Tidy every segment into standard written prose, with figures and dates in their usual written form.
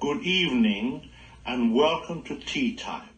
good evening, and welcome to Tea Time.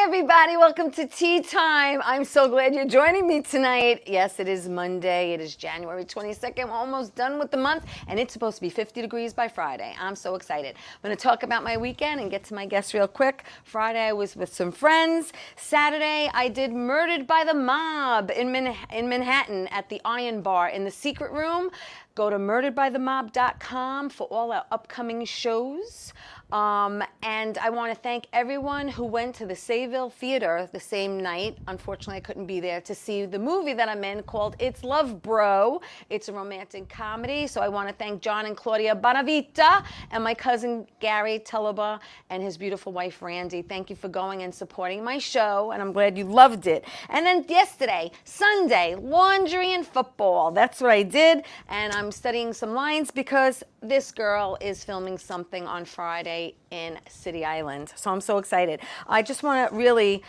Everybody, welcome to Tea Time. I'm so glad you're joining me tonight. Yes, it is Monday. It is January 22nd. We're almost done with the month, and it's supposed to be 50 degrees by Friday. I'm so excited. I'm going to talk about my weekend and get to my guests real quick. Friday, I was with some friends. Saturday, I did Murdered by the Mob in Manhattan at the Iron Bar in the Secret Room. Go to murderedbythemob.com for all our upcoming shows. And I want to thank everyone who went to the Sayville Theater the same night. Unfortunately, I couldn't be there to see the movie that I'm in called It's Love, Bro. It's a romantic comedy. So I want to thank John and Claudia Bonavita and my cousin Gary Tullaba and his beautiful wife Randy. Thank you for going and supporting my show, and I'm glad you loved it. And then yesterday, Sunday, laundry and football. That's what I did, and I'm studying some lines because this girl is filming something on Friday in City Island. So I'm so excited. I just want to really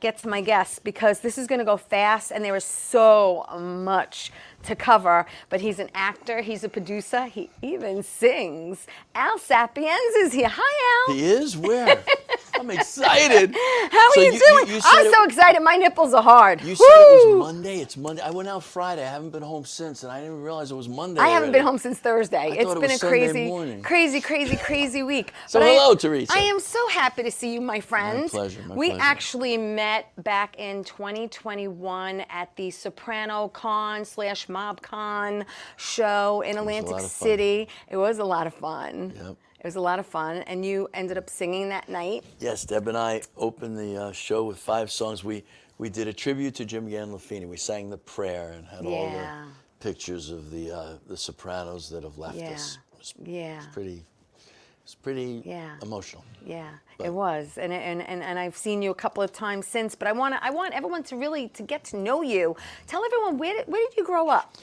get to my guests because this is going to go fast and there is so much to cover. But he's an actor, he's a producer, he even sings. Al Sapiens is here. Hi, Al. He is? Where? I'm excited. How are you doing? I'm so excited. My nipples are hard. You said it was Monday. It's Monday. I went out Friday. I haven't been home since, and I didn't realize it was Monday. I haven't been home since Thursday. It's been a crazy week. So hello, Theresa. I am so happy to see you, my friend. My pleasure. We actually met back in 2021 at the Soprano Con / Mob Con show in Atlantic City. It was a lot of fun. Yep. It was a lot of fun, and you ended up singing that night. Yes, Deb and I opened the show with 5 songs. We did a tribute to Jim Gandolfini. We sang the prayer and had all the pictures of the Sopranos that have left us. It's pretty emotional. Yeah, it was, and I've seen you a couple of times since. But I want everyone to really get to know you. Tell everyone where did you grow up?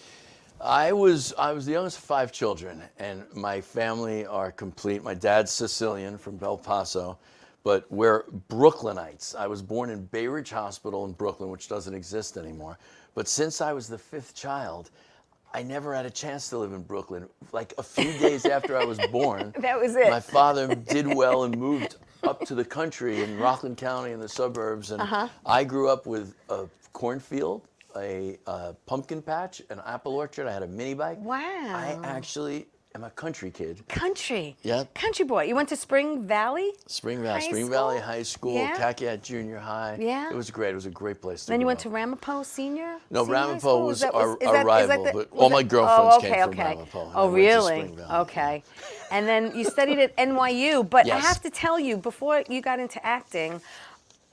I was the youngest of 5 children, and my family are complete. My dad's Sicilian from El Paso, but we're Brooklynites. I was born in Bay Ridge Hospital in Brooklyn, which doesn't exist anymore. But since I was the 5th child, I never had a chance to live in Brooklyn. Like a few days after I was born, that was it. My father did well and moved up to the country in Rockland County in the suburbs, and I grew up with a cornfield, a pumpkin patch, an apple orchard. I had a mini bike. Wow. I actually am a country kid. Country? Yep. Country boy. You went to Spring Valley? Spring Valley High School, Yeah. Cacahat Junior High. Yeah. It was great. It was a great place to Then you grow went up. to Ramapo Senior? No, Senior high Ramapo school? was Is our that rival, but all my girlfriends came from Ramapo. Oh, really? Okay. And then you studied at NYU, but I have to tell you, before you got into acting,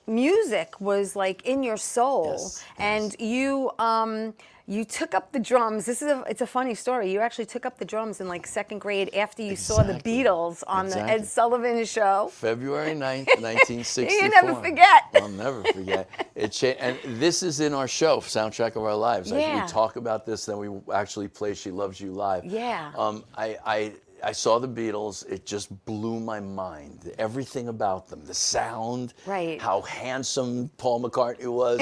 music was like in your soul, and you took up the drums. It's a funny story. You actually took up the drums in like 2nd grade after you saw the Beatles on the Ed Sullivan Show. February 9th, 1964. You never forget. I'll never forget. It changed, and this is in our show, Soundtrack of Our Lives. Yeah. We talk about this, then we actually play She Loves You live. Yeah. I saw the Beatles. It just blew my mind. Everything about them, the sound, how handsome Paul McCartney was,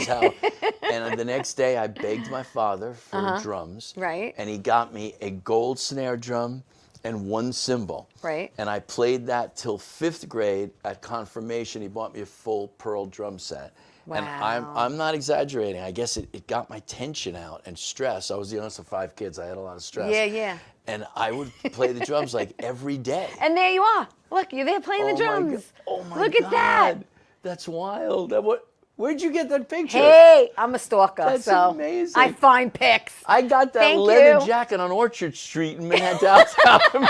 and the next day I begged my father for drums, and he got me a gold snare drum, and one cymbal. Right. And I played that till 5th grade. At confirmation, he bought me a full pearl drum set. And Wow. I'm not exaggerating. I guess it got my tension out and stress. I was the youngest of 5 kids. I had a lot of stress. Yeah, yeah. And I would play the drums like every day. And there you are. Look, you're there playing the drums. Oh my Look God. at that. That's wild. Where'd you get that picture? Hey, I'm a stalker, That's so amazing. I find pics. I got that Thank leather you. jacket on Orchard Street in Manhattan.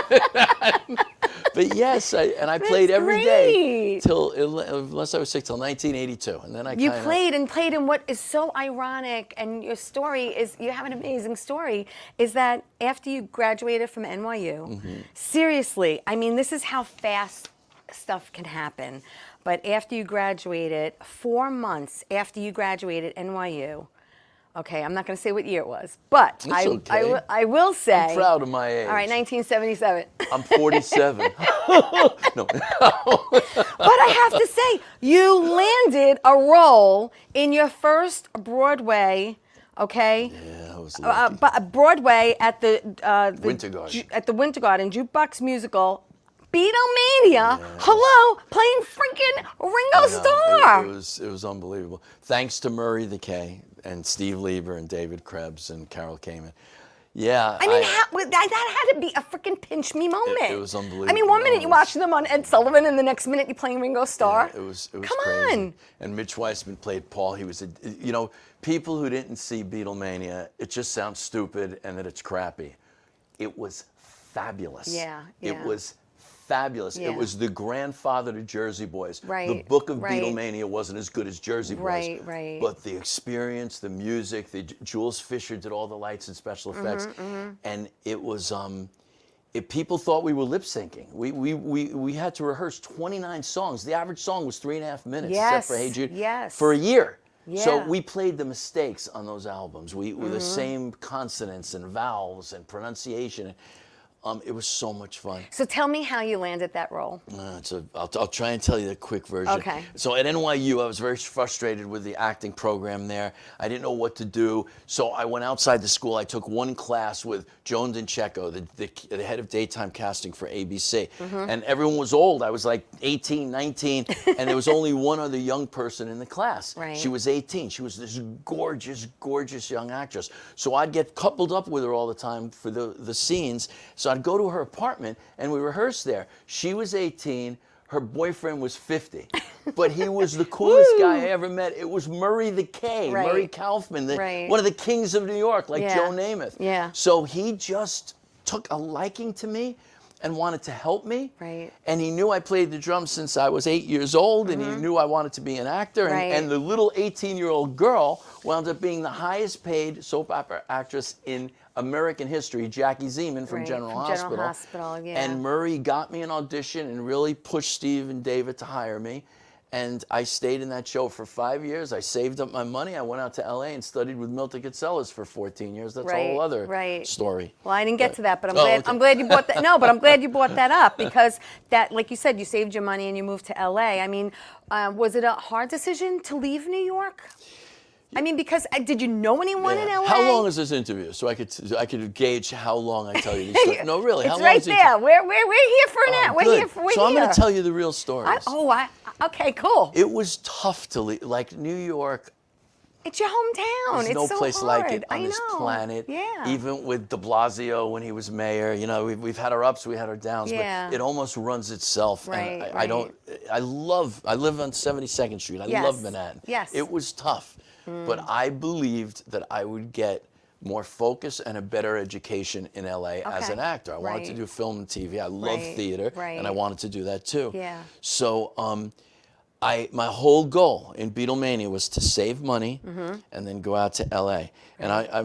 But yes, I played every day great. till, unless I was sick, till 1982. And then I You kinda, played, and what is so ironic, and your story is, you have an amazing story, is that after you graduated from NYU, seriously, I mean, this is how fast stuff can happen. But after you graduated, 4 months after you graduated NYU, okay, I'm not going to say what year it was, but I will say. I'm proud of my age. All right, 1977. I'm 47. No. But I have to say, you landed a role in your first Broadway, okay? Yeah, I was lucky. Broadway at the Winter Garden. At the Winter Garden jukebox musical, Beatlemania. Hello, playing freaking Ringo Starr. It was unbelievable. Thanks to Murray the K and Steve Lieber and David Krebs and Carol Kamen. Yeah. I mean, that had to be a freaking pinch me moment. It was unbelievable. I mean, one minute you watch them on Ed Sullivan, and the next minute you're playing Ringo Starr. Yeah, it was Come crazy. on. And Mitch Weissman played Paul. He was, people who didn't see Beatlemania, it just sounds stupid and that it's crappy. It was fabulous. Yeah. It was fabulous. Yeah. It was the grandfather to Jersey Boys. Right, The book of right. Beatlemania wasn't as good as Jersey Boys. Right, right. But the experience, the music, Jules Fisher did all the lights and special effects, and it was. People thought we were lip syncing. We had to rehearse 29 songs. The average song was 3.5 minutes, except for Hey Jude, for a year. So Yeah. we played the mistakes on those albums. We were the same consonants and vowels and pronunciation. It was so much fun. So tell me how you landed that role. I'll try and tell you the quick version. Okay. So at NYU, I was very frustrated with the acting program there. I didn't know what to do. So I went outside the school. I took one class with Joan D'Incheco, the head of daytime casting for ABC. And everyone was old. I was like 18, 19, and there was only one other young person in the class. Right. She was 18. She was this gorgeous, gorgeous young actress. So I'd get coupled up with her all the time for the scenes. So I'd go to her apartment and we rehearsed there. She was 18, her boyfriend was 50, but he was the coolest guy I ever met. It was Murray the K, Right. Murray Kaufman, Right. one of the kings of New York, like Yeah. Joe Namath. Yeah. So he just took a liking to me and wanted to help me. Right. And he knew I played the drums since I was 8 years old, and he knew I wanted to be an actor. And, Right. and the little 18-year-old girl wound up being the highest paid soap opera actress in American history, Jackie Zeman from Right, General from Hospital. General Hospital, yeah. And Murray got me an audition and really pushed Steve and David to hire me. And I stayed in that show for 5 years. I saved up my money. I went out to LA and studied with Milton Katselas for 14 years. That's a whole other story. Well, I didn't get to that, but okay. I'm glad you brought that. No, but I'm glad you brought that up, because that, like you said, you saved your money and you moved to LA. I mean, was it a hard decision to leave New York? I mean, because did you know anyone in LA? How long is this interview? So I could gauge how long I tell you these stories. No, really. How It's long right is it? there. We're here for an hour. We're Good. here for So I'm going to tell you the real stories. Okay, cool. It was tough to leave. Like New York, It's your hometown. there's it's no so place hard. like it on I this know. planet. Yeah. Even with de Blasio when he was mayor, we've had our ups, we had our downs, Yeah. but it almost runs itself. Right, And I live on 72nd Street. I Yes. love Manhattan. Yes. It was tough, but I believed that I would get more focus and a better education in LA as Okay. an actor. I wanted to Right. do film and TV. I love Right, theater, right. and I wanted to do that too. Yeah. So my whole goal in Beatlemania was to save money and then go out to LA. And I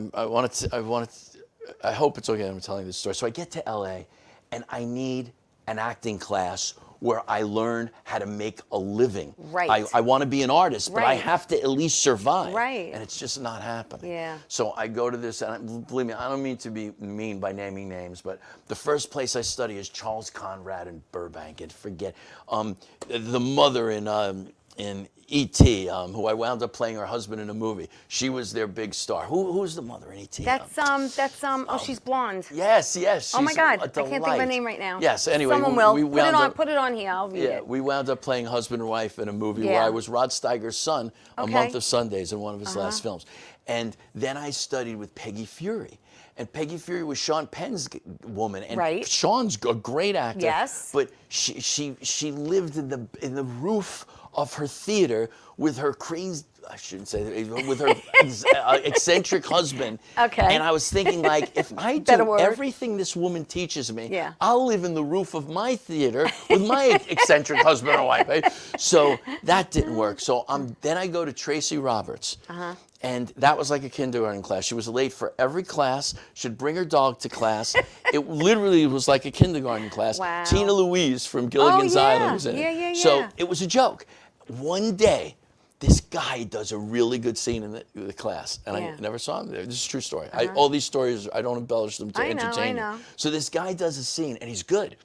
hope it's okay I'm telling this story. So I get to LA and I need an acting class where I learn how to make a living. Right. I want to be an artist, but I Right. have to at least survive. Right. And it's just not happening. Yeah. So I go to this, and believe me, I don't mean to be mean by naming names, but the first place I study is Charles Conrad in Burbank, and forget the mother in in E.T., who I wound up playing her husband in a movie. She was their big star. Who's the mother in E.T.? Oh, she's blonde. Yes. She's Oh my God, a I can't think of her name right now. Yes. Anyway, someone will put it on here. I'll read it. we wound up playing husband and wife in a movie where Yeah. I was Rod Steiger's son, A Okay. Month of Sundays, in one of his last films. And then I studied with Peggy Fury. And Peggy Fury was Sean Penn's woman, and Right. Sean's a great actor. Yes. But she lived in the roof of her theater with her crazy, I shouldn't say that, with her eccentric husband. Okay. And I was thinking, like, if I Better do word. everything this woman teaches me, Yeah. I'll live in the roof of my theater with my eccentric husband or wife. Right? So that didn't work. So then I go to Tracy Roberts. And that was like a kindergarten class. She was late for every class. She'd bring her dog to class. It literally was like a kindergarten class. Wow. Tina Louise from Gilligan's Island was in it. Yeah. So it was a joke. One day, this guy does a really good scene in the class, and Yeah. I never saw him there. This is a true story. All these stories, I don't embellish them to entertain I know. you. So this guy does a scene, and he's good.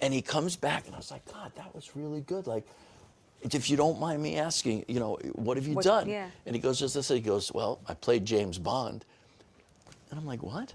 And he comes back, and I was like, God, that was really good. Like, if you don't mind me asking, what have you done? Yeah. And he goes, just this. He goes, well, I played James Bond. And I'm like, what?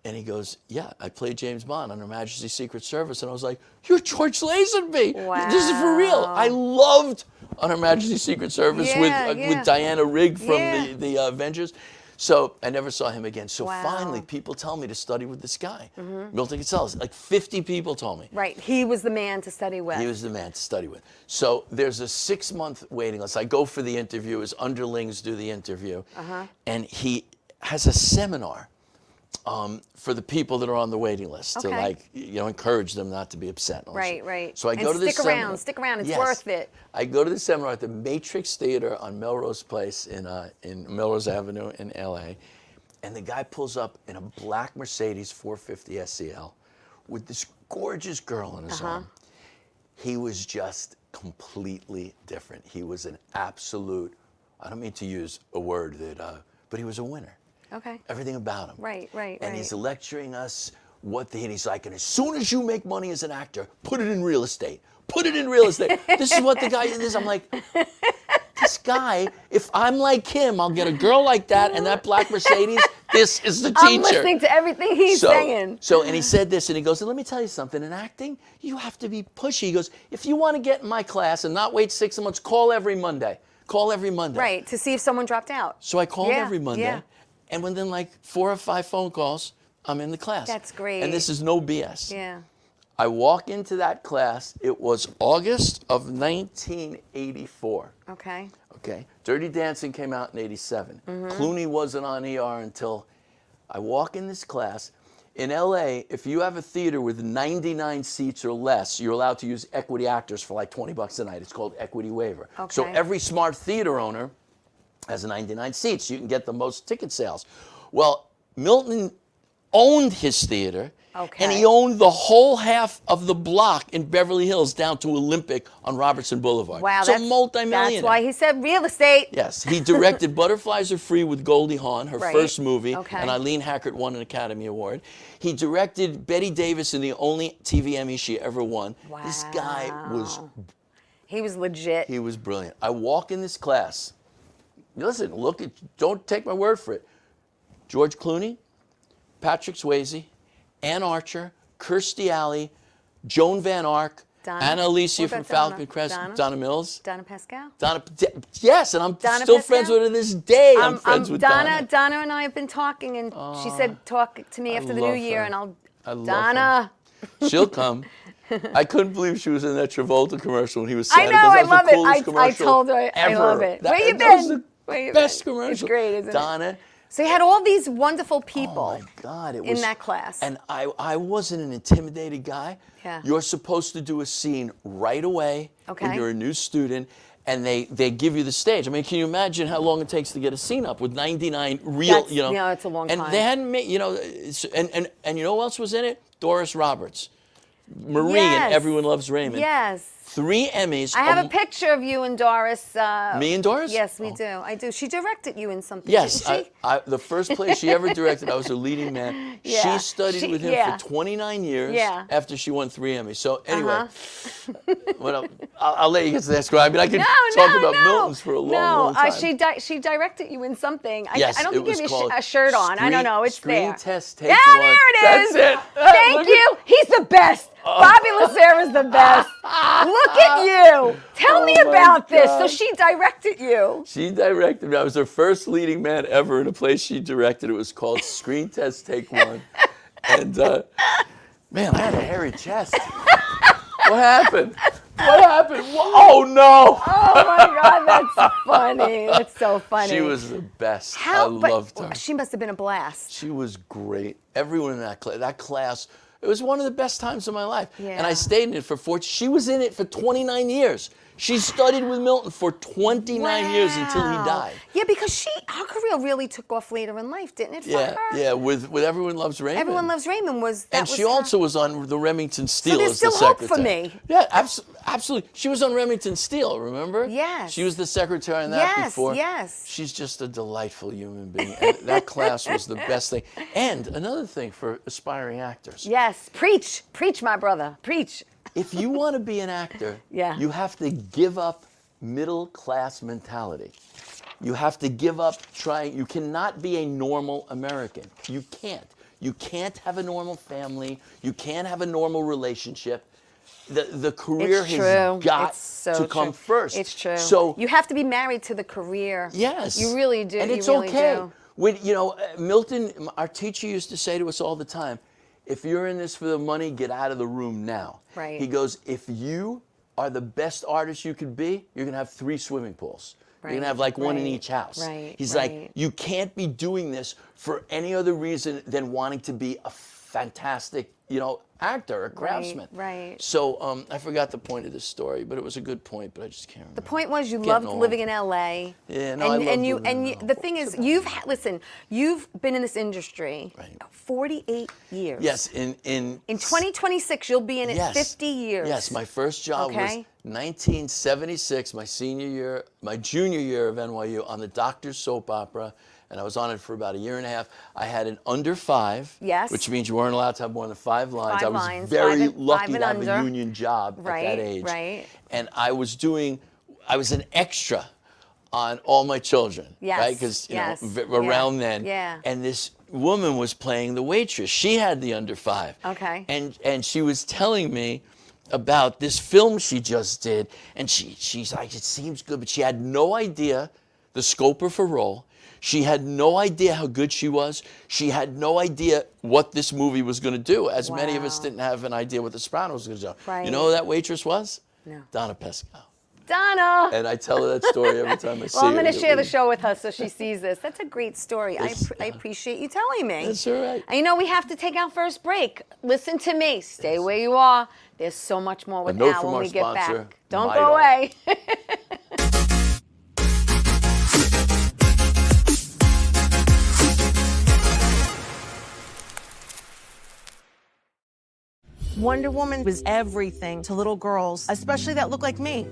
And he goes, yeah, I played James Bond on Her Majesty's Secret Service. And I was like, you're George Lazenby. Wow. This is for real. I loved on Her Majesty's Secret Service with Diana Rigg from the Avengers. So I never saw him again. So finally, people tell me to study with this guy, Milton Castells. Like 50 people told me. Right. He was the man to study with. He was the man to study with. So there's a 6-month waiting list. I go for the interview. His underlings do the interview. And he has a seminar for the people that are on the waiting list to encourage them not to be upset. Right. So I go to this seminar. Stick around. It's Yes. worth it. I go to the seminar at the Matrix Theater on Melrose Place in Melrose Avenue in LA. And the guy pulls up in a black Mercedes 450 SEL with this gorgeous girl in his arm. He was just completely different. He was an absolute, I don't mean to use a word but he was a winner. Okay. Everything about him. Right. And he's lecturing us and he's like, and as soon as you make money as an actor, put it in real estate. Put it in real estate. This is what the guy is. I'm like, this guy, if I'm like him, I'll get a girl like that and that black Mercedes. This is the teacher. I'm listening to everything he's saying. And he said this, and he goes, let me tell you something. In acting, you have to be pushy. He goes, if you want to get in my class and not wait 6 months, call every Monday. Call every Monday. Right, to see if someone dropped out. So I called every Monday. Yeah. And within like 4 or 5 phone calls, I'm in the class. That's great. And this is no BS. Yeah. I walk into that class. It was August of 1984. Okay. Dirty Dancing came out in 87. Clooney wasn't on ER until I walk in this class. In LA, if you have a theater with 99 seats or less, you're allowed to use equity actors for like $20 a night. It's called equity waiver. Okay. So every smart theater owner has 99 seats. You can get the most ticket sales. Well, Milton owned his theater, and he owned the whole half of the block in Beverly Hills down to Olympic on Robertson Boulevard. Wow, so multi-millionaire. That's why he said real estate. Yes, he directed Butterflies Are Free with Goldie Hawn, her first movie, Okay. and Eileen Hackett won an Academy Award. He directed Bette Davis in the only TV Emmy she ever won. Wow. This guy was... He was legit. He was brilliant. I walk in this class. Listen, don't take my word for it. George Clooney, Patrick Swayze, Ann Archer, Kirstie Alley, Joan Van Ark, Anna Alicia from Falcon Crest, Donna Mills. Donna Pascal. Yes, and I'm Donna still Pascal? friends with her to this day. I'm friends with Donna. Donna and I have been talking, and she said, talk to me after the new year, and I love Donna. her. She'll come. I couldn't believe she was in that Travolta commercial when he was sad. I know, I love it. I told her, I ever. love it. Where you That was been? the best commercial. It's great, isn't it? Donna. So you had all these wonderful people Oh my God, it was in that class. And I wasn't an intimidated guy. Yeah. You're supposed to do a scene right away when Okay. you're a new student, and they give you the stage. I mean, can you imagine how long it takes to get a scene up with 99 real, Yeah, it's a long time. And they hadn't made, and you know who else was in it? Doris Roberts. Marie Yes. and Everyone Loves Raymond. Yes. 3 Emmys. I have a picture of you and Doris. Me and Doris? Yes, we do. I do. She directed you in something, Yes, didn't she? the first play she ever directed, I was her leading man. Yeah. She studied with him for 29 years after she won 3 Emmys. So anyway, I'll let you get to the next one. I mean, I could talk about Milton's for a long time. She directed you in something. Yes, I don't think you called have a shirt on. I don't know. It's Screen there. Test Take Yeah, One. there it is. That's it. Thank you. He's the best. Bobby Lazara's the best. Look at you. Tell me about this. So she directed you. She directed me. I was her first leading man ever in a play she directed. It was called Screen Test Take One. And, man, I had a hairy chest. What happened? What happened? Oh, no. Oh, my God. That's funny. That's so funny. She was the best. I loved her. She must have been a blast. She was great. Everyone in that class, it was one of the best times of my life. Yeah. And I stayed in it for she was in it for 29 years. She studied with Milton for 29 years until he died. Yeah, because her career really took off later in life, didn't it? For her? Yeah, with Everyone Loves Raymond. Everyone Loves Raymond was. And she also was on the Remington Steele so as the there's still hope secretary. for me. Yeah, absolutely. She was on Remington Steele, remember? Yes. She was the secretary on that before. Yes. She's just a delightful human being. And that class was the best thing. And another thing for aspiring actors. Yes, preach, my brother, preach. If you want to be an actor, you have to give up middle class mentality. You have to give up trying. You cannot be a normal American. You can't. You can't have a normal family. You can't have a normal relationship. The career has got to come first. It's true. So you have to be married to the career. Yes. You really do. And it's you really okay. do. When, Milton, our teacher used to say to us all the time, if you're in this for the money, get out of the room now. Right. He goes, if you are the best artist you could be, you're going to have 3 swimming pools. You're going to have like one in each house. He's like, you can't be doing this for any other reason than wanting to be a fantastic, actor, a craftsman. Right. So I forgot the point of this story, but it was a good point, but I just can't remember. The point was you loved living in LA. Yeah, no, I loved living in LA. The thing is, you've been in this industry 48 years. Yes, in 2026 you'll be in it 50 years. Yes, my first job was 1976, my junior year of NYU on the Doctor's soap opera. And I was on it for about a year and a half. I had an under 5, which means you weren't allowed to have more than 5 lines. I was very lucky to have a union job at that age. Right. And I was an extra on All My Children, right? Because around then. Yeah. And this woman was playing the waitress. She had the under 5. Okay. And she was telling me about this film she just did, and she's like, it seems good, but she had no idea the scope of her role. She had no idea how good she was. She had no idea what this movie was going to do, as many of us didn't have an idea what The Soprano was going to do. Right. You know who that waitress was? No. Donna Pesco. Donna! And I tell her that story every time I see her. Well, I'm going to share the show with her so she sees this. That's a great story. I appreciate you telling me. That's all right. And we have to take our first break. Listen to me. Stay where you are. There's so much more with Al when we get back. Don't go away. Wonder Woman was everything to little girls, especially that look like me.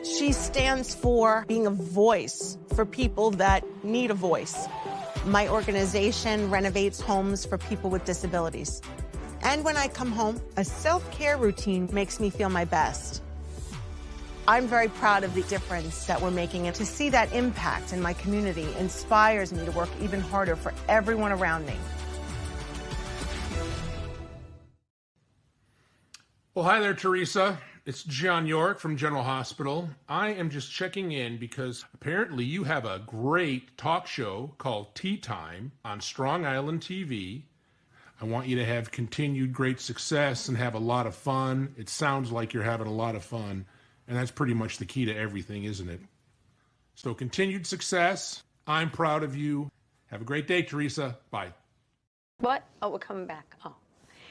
She stands for being a voice for people that need a voice. My organization renovates homes for people with disabilities. And when I come home, a self-care routine makes me feel my best. I'm very proud of the difference that we're making, and to see that impact in my community inspires me to work even harder for everyone around me. Well, hi there, Theresa. It's John York from General Hospital. I am just checking in because apparently you have a great talk show called Ttime on Strong Island TV. I want you to have continued great success and have a lot of fun. It sounds like you're having a lot of fun, and that's pretty much the key to everything, isn't it? So continued success. I'm proud of you. Have a great day, Theresa. Bye. What? Oh, we're coming back. Oh.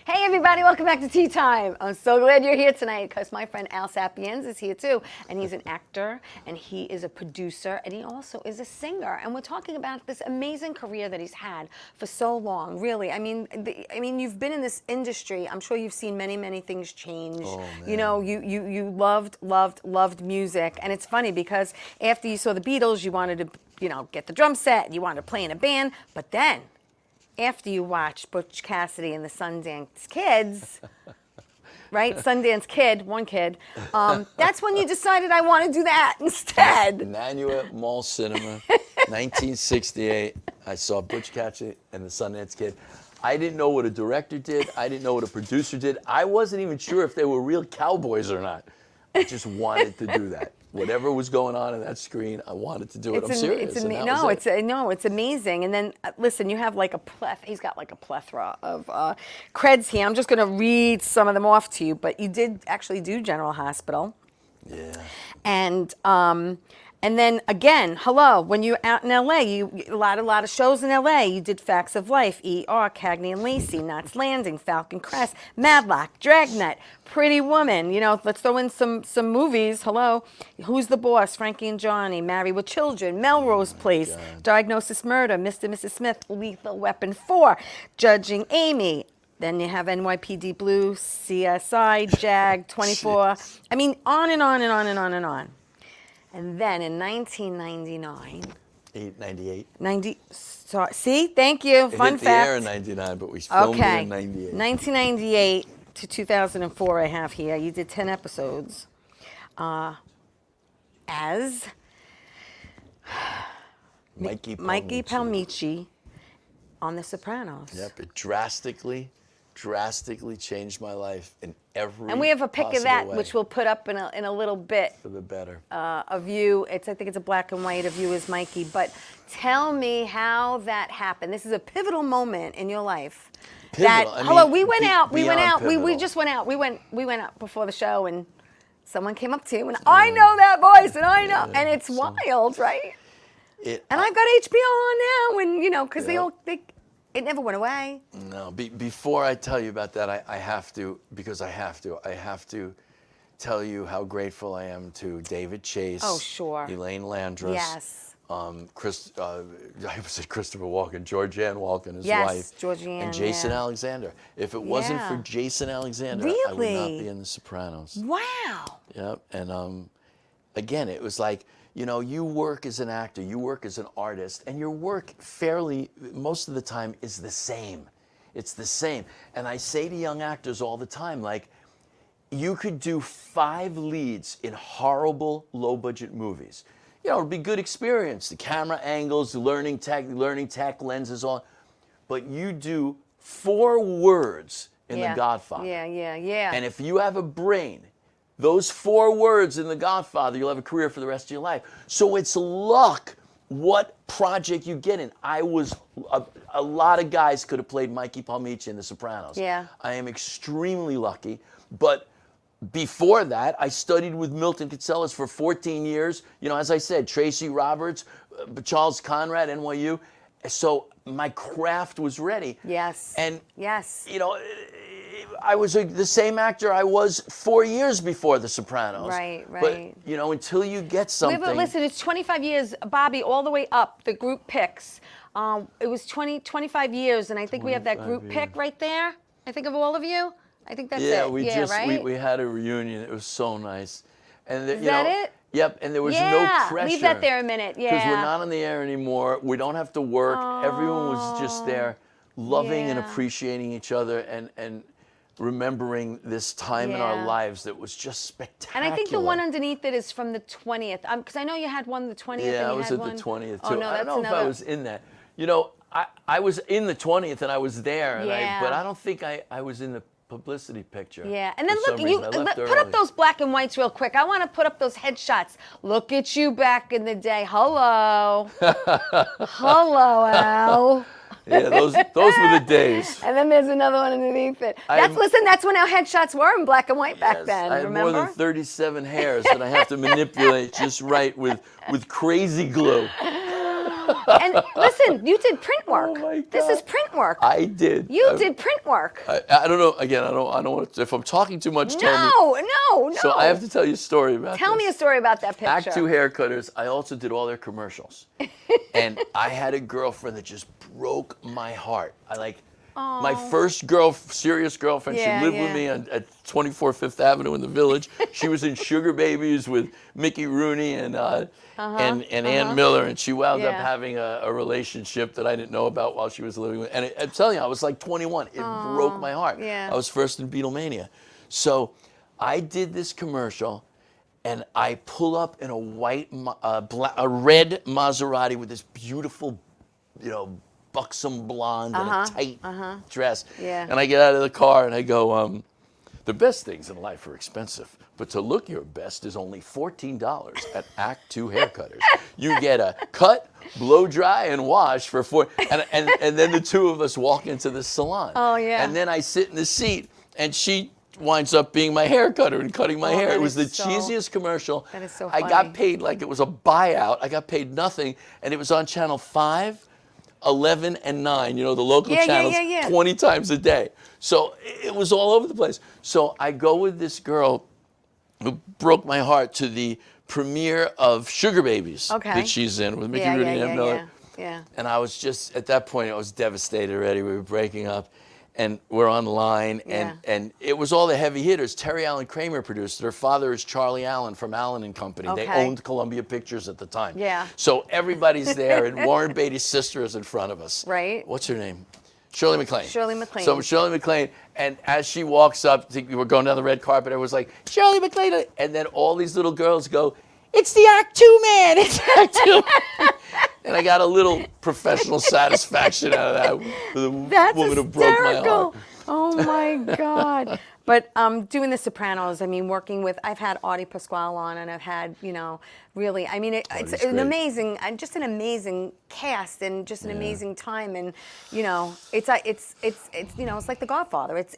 Hey everybody, welcome back to Tea Time. I'm so glad you're here tonight because my friend Al Sapiens is here too. And he's an actor, and he is a producer, and he also is a singer. And we're talking about this amazing career that he's had for so long, really. I mean, you've been in this industry. I'm sure you've seen many, many things change. Oh, man. You know, you loved music. And it's funny because after you saw the Beatles, you wanted to, you know, get the drum set, you wanted to play in a band, but then after you watched Butch Cassidy and the Sundance Kids, right? Sundance Kid, one kid. That's when you decided I want to do that instead. Nanuet Mall Cinema, 1968. I saw Butch Cassidy and the Sundance Kid. I didn't know what a director did. I didn't know what a producer did. I wasn't even sure if they were real cowboys or not. I just wanted to do that. Whatever was going on that screen, I wanted to do it. I'm serious. It's amazing. And then listen, you have like he's got like a plethora of creds here. I'm just going to read some of them off to you. But you did actually do General Hospital. Yeah. And then again, hello, when you're out in LA, a lot of shows in LA. You did Facts of Life, ER, Cagney and Lacey, Knots Landing, Falcon Crest, Madlock, Dragnet, Pretty Woman. You know, let's throw in some movies. Hello, Who's the Boss, Frankie and Johnny, Married with Children, Melrose Place, Diagnosis Murder, Mr. and Mrs. Smith, Lethal Weapon 4, Judging Amy. Then you have NYPD Blue, CSI, JAG, 24. I mean, on and on and on and on and on. And then in 1999, 98. See, thank you. Fun hit fact. the air in 99, but we filmed it in 98. 1998 to 2004 I have here. You did 10 episodes as Mikey Palmici on The Sopranos. Yep, it drastically changed my life in every And we have a pic of that, way. which we'll put up in a little bit. For the better. Of you. I think it's a black and white of you as Mikey. But tell me how that happened. This is a pivotal moment in your life. Pivotal. We went out. We pivotal. just went out. We went out before the show, and someone came up to you, and I know that voice, and I know, and it's wild, right? And I've got HBO on now, and you know, because it never went away. No, before I tell you about that, I have to tell you how grateful I am to David Chase. Oh, sure. Elaine Landrus. Yes. I said Christopher Walken, Georgianne Walken, his yes, wife. Georgianne, and Jason Alexander. If it wasn't for Jason Alexander, I would not be in The Sopranos. Wow. Yep. And again, it was like, you know, you work as an actor, you work as an artist, and your work most of the time is the same. It's the same. And I say to young actors all the time, like, you could do 5 leads in horrible, low-budget movies. You know, it'd be good experience. The camera angles, the learning tech, lenses, all. But you do 4 words in The Godfather. Yeah. And if you have a brain, those 4 words in The Godfather, you'll have a career for the rest of your life. So it's luck what project you get in. A lot of guys could have played Mikey Palmici in The Sopranos. Yeah. I am extremely lucky. But before that, I studied with Milton Katselas for 14 years. You know, as I said, Tracy Roberts, Charles Conrad, NYU. So my craft was ready. Yes. And, yes. you know, I was the same actor I was 4 years before The Sopranos. Right. But, you know, until you get something. But listen, it's 25 years, Bobby, all the way up, the group picks. It was 25 years, and I think we have that group pick right there. I think of all of you. I think that's it. Yeah, we had a reunion. It was so nice. And Is that it? Yep, and there was no pressure. Leave that there a minute, Because we're not on the air anymore. We don't have to work. Everyone was just there loving and appreciating each other and remembering this time in our lives that was just spectacular. And I think the one underneath it is from the 20th. Because I know you had one the 20th. Yeah, and you I was had at one. the 20th too. Oh, no, I don't know that's if I was in that. You know, I was in the 20th and I was there, but I don't think I was in the publicity picture. Yeah, and then look, put up those black and whites real quick. I want to put up those headshots. Look at you back in the day. Hello. Hello, Al. Yeah, those were the days. And then there's another one underneath it. That's when our headshots were in black and white back then. I had remember? more than 37 hairs that I have to manipulate just right with crazy glue. And listen, you did print work. Oh my This is God. print work. I did. You did print work. I don't know. Again, I don't want to, if I'm talking too much, tell me. No. So I have to tell you a story about Tell this. me a story about that picture. Act 2 haircutters, I also did all their commercials. And I had a girlfriend that just broke my heart. My first serious girlfriend, Yeah, she lived with yeah. me at 24 Fifth Avenue in the Village. She was in Sugar Babies with Mickey Rooney and Ann Miller, and she wound up Yeah. having a relationship that I didn't know about while she was living with. And I'm telling you, I was like 21. It broke my heart. Yeah. I was first in Beatlemania. So I did this commercial, and I pull up in a red Maserati with this beautiful, buxom blonde and a tight dress. Yeah. And I get out of the car and I go, the best things in life are expensive, but to look your best is only $14 at Act 2 Haircutters. You get a cut, blow dry, and wash for and then the two of us walk into the salon. Oh, yeah. And then I sit in the seat, and she winds up being my hair cutter and cutting my hair. that It was the is so- cheesiest commercial. That is so I funny. got paid like it was a buyout. I got paid nothing, and it was on channel 5, 11, and 9, the local channels, yeah. 20 times a day. So it was all over the place. So I go with this girl who broke my heart to the premiere of Sugar Babies that she's in with Mickey Rooney and Ann Miller. Yeah. And I was just, at that point, I was devastated already. We were breaking up. And we're online, and it was all the heavy hitters. Terry Allen Kramer produced it. Her father is Charlie Allen from Allen and Company. They Okay. owned Columbia Pictures at the time. Yeah. So everybody's there, and Warren Beatty's sister is in front of us. Right. What's her name? Shirley MacLaine. Shirley MacLaine. So Shirley MacLaine, and as she walks up, we were going down the red carpet, everyone's like, Shirley MacLaine. And then all these little girls go, it's the Act 2 man, it's Act 2 man. And I got a little professional satisfaction out of that. The That's woman who broke my hysterical. heart. Oh my God. But doing The Sopranos, working with, I've had Audie Pasquale on, and I've had, really, it's Audie's an great. amazing, just an amazing cast and just an amazing time. And, it's like The Godfather. It's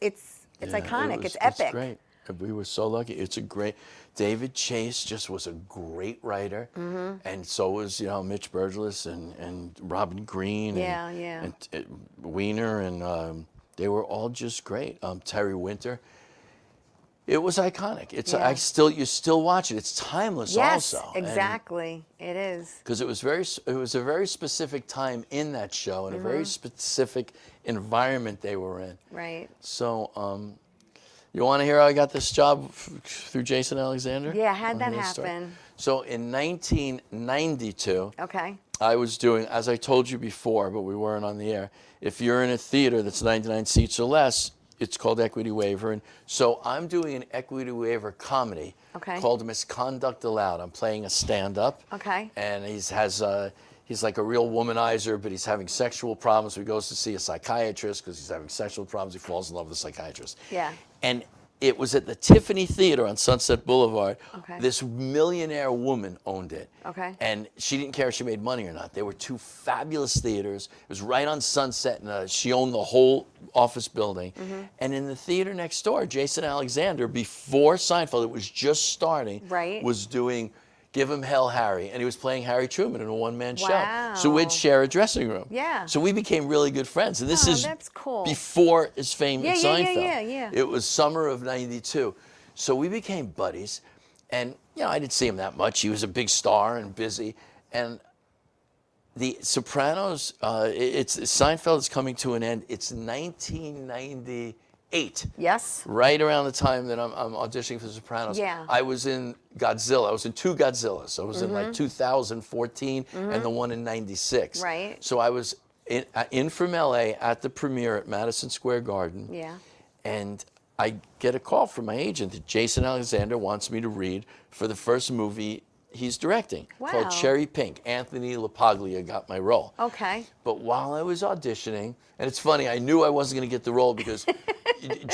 iconic. It's epic. It's great. We were so lucky. It's a great. David Chase just was a great writer, and so was Mitch Burgess and Robin Green and Wiener, and they were all just great. Terry Winter. It was iconic. You still watch it. It's timeless Yes, also. exactly. It is. Because it was a very specific time in that show and a very specific environment they were in. Right. So, you want to hear how I got this job through Jason Alexander? Yeah, how'd that Wanna hear the story? happen? So in 1992, Okay. I was doing, as I told you before, but we weren't on the air, if you're in a theater that's 99 seats or less, it's called Equity Waiver. And so I'm doing an Equity Waiver comedy called Misconduct Allowed. I'm playing a stand-up. Okay. And he's like a real womanizer, but he's having sexual problems. So he goes to see a psychiatrist because he's having sexual problems. He falls in love with the psychiatrist. Yeah. And it was at the Tiffany Theater on Sunset Boulevard. Okay. This millionaire woman owned it. Okay. And she didn't care if she made money or not. They were two fabulous theaters. It was right on Sunset, and she owned the whole office building. And in the theater next door, Jason Alexander, before Seinfeld, it was just starting, was doing Give Him Hell, Harry. And he was playing Harry Truman in a one-man show. So we'd share a dressing room. Yeah. So we became really good friends. And this is that's cool. before his fame at Seinfeld. Yeah. It was summer of '92. So we became buddies. And, I didn't see him that much. He was a big star and busy. And The Sopranos, Seinfeld is coming to an end. It's 1998. Yes. Right around the time that I'm auditioning for The Sopranos. Yeah. I was in Godzilla. I was in two Godzillas. I was in like 2014 and the one in '96. Right. So I was in from LA at the premiere at Madison Square Garden. Yeah. And I get a call from my agent that Jason Alexander wants me to read for the first movie he's directing called Wow. Cherry Pink. Anthony LaPaglia got my role. Okay. But while I was auditioning, and it's funny, I knew I wasn't going to get the role because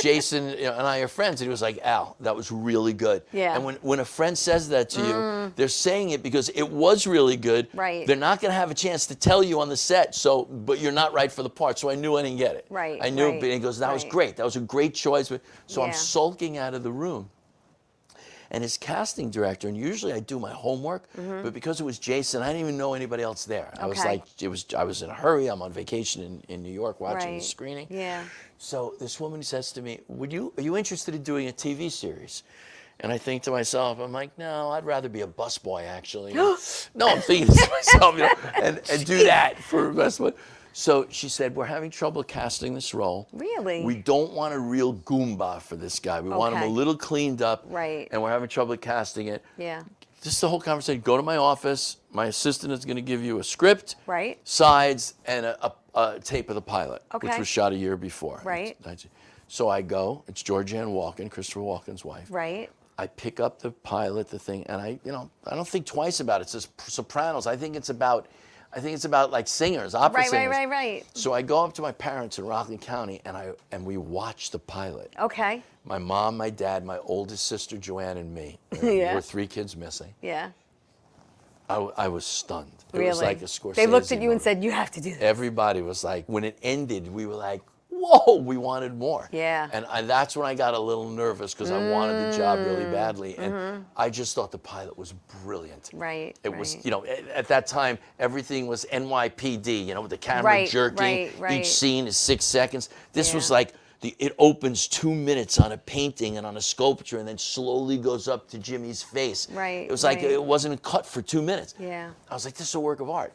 Jason and I are friends, and he was like, Al, that was really good. Yeah. And when a friend says that to you, they're saying it because it was really good. Right. They're not going to have a chance to tell you on the set, but you're not right for the part. So I knew I didn't get it. Right, I knew right, it, but he goes, that was right. great. That was a great choice. So Yeah. I'm sulking out of the room. and his casting director, and usually I do my homework, but because it was Jason, I didn't even know anybody else there. I was like, I was in a hurry. I'm on vacation in New York watching the screening. Yeah. So this woman says to me, are you interested in doing a TV series? And I think to myself, I'm like, no, I'd rather be a busboy, actually. No, I'm thinking to myself, and do that for the rest of it. So she said, we're having trouble casting this role. Really? We don't want a real Goomba for this guy. We want him a little cleaned up. Right. And we're having trouble casting it. Yeah. Just the whole conversation. Go to my office. My assistant is going to give you a script, Right. sides, and a tape of the pilot, Okay. which was shot a year before. Right. So I go. It's Georgianne Walken, Christopher Walken's wife. Right. I pick up the pilot, the thing, and I don't think twice about it. It says Sopranos. I think it's about like singers, opera singers. Right. So I go up to my parents in Rockland County, and we watch the pilot. Okay. My mom, my dad, my oldest sister Joanne, and me. Yeah. There were 3 kids missing. Yeah. I was stunned. It Really? was like a Scorsese They looked at you and moment. said, "You have to do this." Everybody was like, when it ended, we were like, whoa, we wanted more. Yeah. And that's when I got a little nervous because I wanted the job really badly. And I just thought the pilot was brilliant. Right. It was, at that time, everything was NYPD, with the camera jerking. Right. Each scene is 6 seconds. This was Yeah. like, it opens 2 minutes on a painting and on a sculpture and then slowly goes up to Jimmy's face. Right, It was like, right. it wasn't cut for 2 minutes. Yeah. I was like, this is a work of art.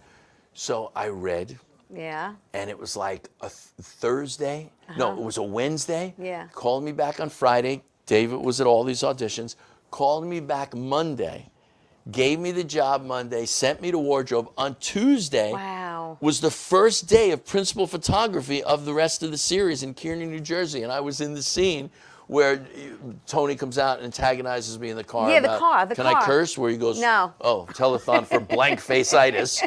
So I read. Yeah. And it was like a Thursday. No, it was a Wednesday. Yeah. Called me back on Friday. David was at all these auditions. Called me back Monday. Gave me the job Monday. Sent me to wardrobe. On Tuesday Wow. was the first day of principal photography of the rest of the series in Kearney, New Jersey. And I was in the scene where Tony comes out and antagonizes me in the car. Yeah, about, the Can car. I curse? Where he goes, No. Oh, telethon for blank face-itis.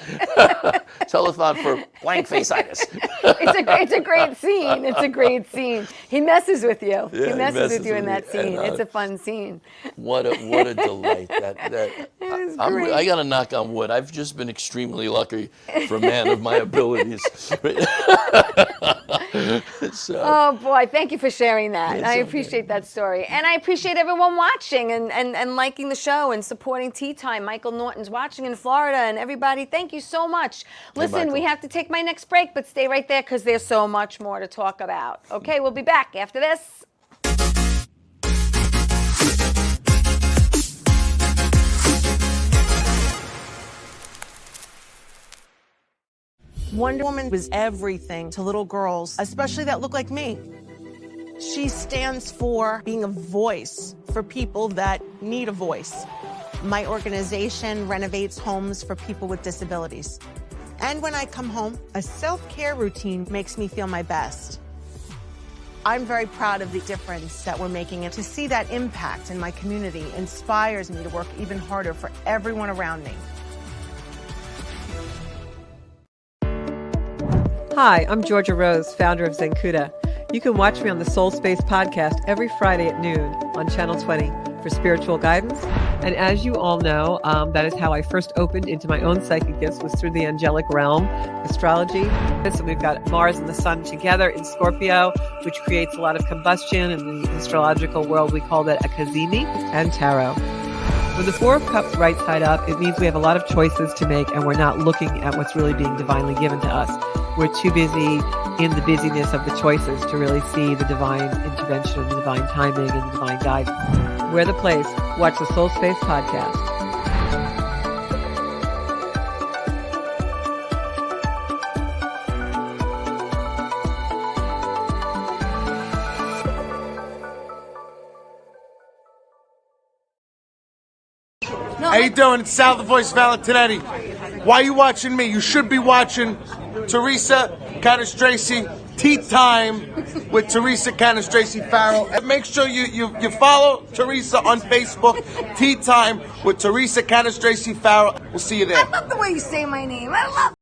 Telethon for blank face-itis. It's a great scene. It's a great scene. He messes with you. Yeah, he messes with you in me. that scene. And, It's a fun scene. What a delight. was I got to knock on wood. I've just been extremely lucky for a man of my abilities. Oh boy, thank you for sharing that. It's I okay. appreciate that story. And I appreciate everyone watching and liking the show and supporting Tea Time. Michael Norton's watching in Florida, and everybody, thank you so much. Listen, Michael. we have to take my next break, but stay right there because there's so much more to talk about. Okay, we'll be back after this. Wonder Woman was everything to little girls, especially that look like me. She stands for being a voice for people that need a voice. My organization renovates homes for people with disabilities. And when I come home, a self-care routine makes me feel my best. I'm very proud of the difference that we're making, and to see that impact in my community inspires me to work even harder for everyone around me. Hi, I'm Georgia Rose, founder of Zenkuda. You can watch me on the Soul Space podcast every Friday at noon on Channel 20 for spiritual guidance. And as you all know, that is how I first opened into my own psychic gifts, was through the angelic realm, astrology. So we've got Mars and the Sun together in Scorpio, which creates a lot of combustion. In the astrological world, we call that a kazemi, and tarot. With the Four of Cups right side up, it means we have a lot of choices to make, and we're not looking at what's really being divinely given to us. We're too busy in the busyness of the choices to really see the divine intervention and the divine timing and the divine guidance. We're the place. Watch the Soul Space podcast. How you doing? It's Sal, the voice Valentinetti. Why are you watching me? You should be watching Theresa Canastraci, Tea Time with Theresa Canastraci Farrell. And make sure you follow Theresa on Facebook, Tea Time with Theresa Canastraci Farrell. We'll see you there. I love the way you say my name. I love.